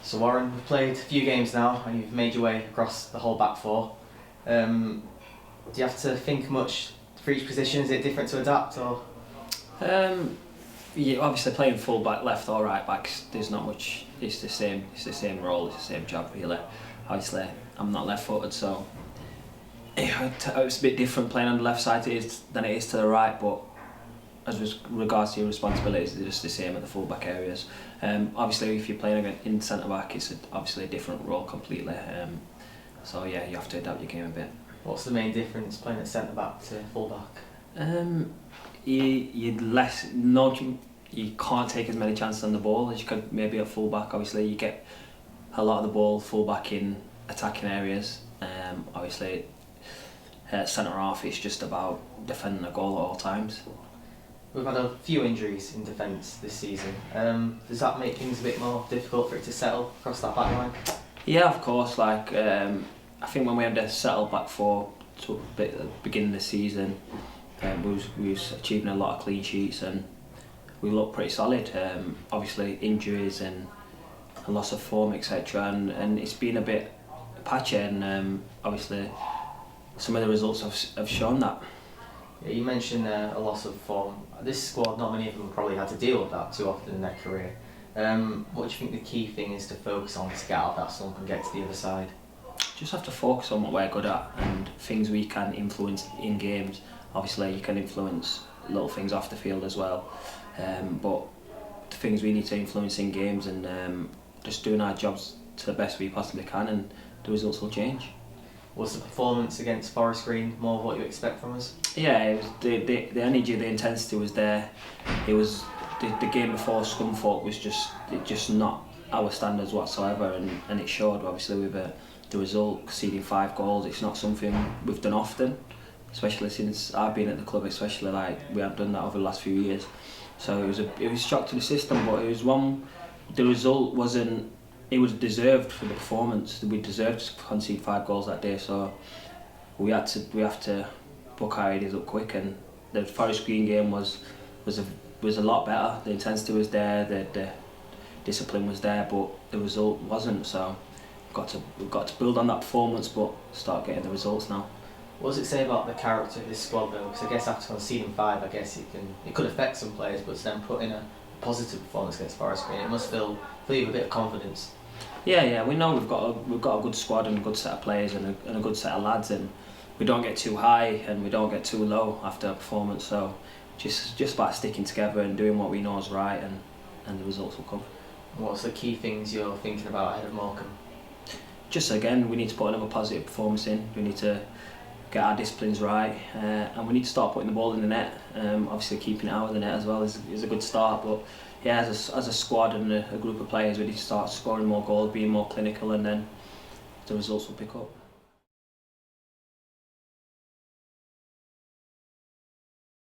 So Warren, we've played a few games now and you've made your way across the whole back four. Do you have to think much for each position? Is it different to adapt or? Yeah, obviously playing full back, left or right backs, there's not much. It's the same. It's the same role. It's the same job really. Obviously, I'm not left-footed, so it's a bit different playing on the left side than it is to the right. But as regards to your responsibilities, they're just the same at the full back areas. Obviously, if you're playing in centre back, it's obviously a different role completely. So yeah, you have to adapt your game a bit. What's the main difference playing at centre back to full back? You can't take as many chances on the ball as you could maybe at full back. Obviously, you get a lot of the ball full back in attacking areas. Obviously, centre half is just about defending a goal at all times. We've had a few injuries in defence this season. Does that make things a bit more difficult for it to settle across that back line? Yeah, of course. I think when we had to settle back four to a bit at the beginning of the season, we was achieving a lot of clean sheets and we looked pretty solid. Obviously injuries and a loss of form, etc. And it's been a bit patchy and obviously some of the results have shown that. Yeah, you mentioned a loss of form. This squad, not many of them probably had to deal with that too often in their career. What do you think the key thing is to focus on to get out of that slump and get to the other side? Just have to focus on what we're good at and things we can influence in games. Obviously you can influence little things off the field as well, but the things we need to influence in games and just doing our jobs to the best we possibly can, and the results will change. Was the performance against Forest Green more what you expect from us? Yeah, it was the energy, the intensity was there. It was the game before Scunthorpe was just not our standards whatsoever, and it showed obviously with the result, conceding 5 goals. It's not something we've done often, especially since I've been at the club, especially we haven't done that over the last few years. So it was a shock to the system, but it was one. The result wasn't. It was deserved for the performance. We deserved to concede 5 goals that day, so we have to book our ideas up quick. And the Forest Green game was a lot better. The intensity was there, the discipline was there, but the result wasn't. So we've got to build on that performance, but start getting the results now. What does it say about the character of this squad though? Because I guess after conceding 5, I guess it could affect some players, but to then put in a positive performance against Forest Green, it must fill you with a bit of confidence. Yeah, we know we've got a good squad and a good set of players and a good set of lads, and we don't get too high and we don't get too low after a performance. So just about sticking together and doing what we know is right, and the results will come. What's the key things you're thinking about ahead of Morecambe? Just again, we need to put another positive performance in. We need to get our disciplines right, and we need to start putting the ball in the net. Obviously keeping it out of the net as well is a good start, but yeah, as a squad and a group of players, we need to start scoring more goals, being more clinical, and then the results will pick up.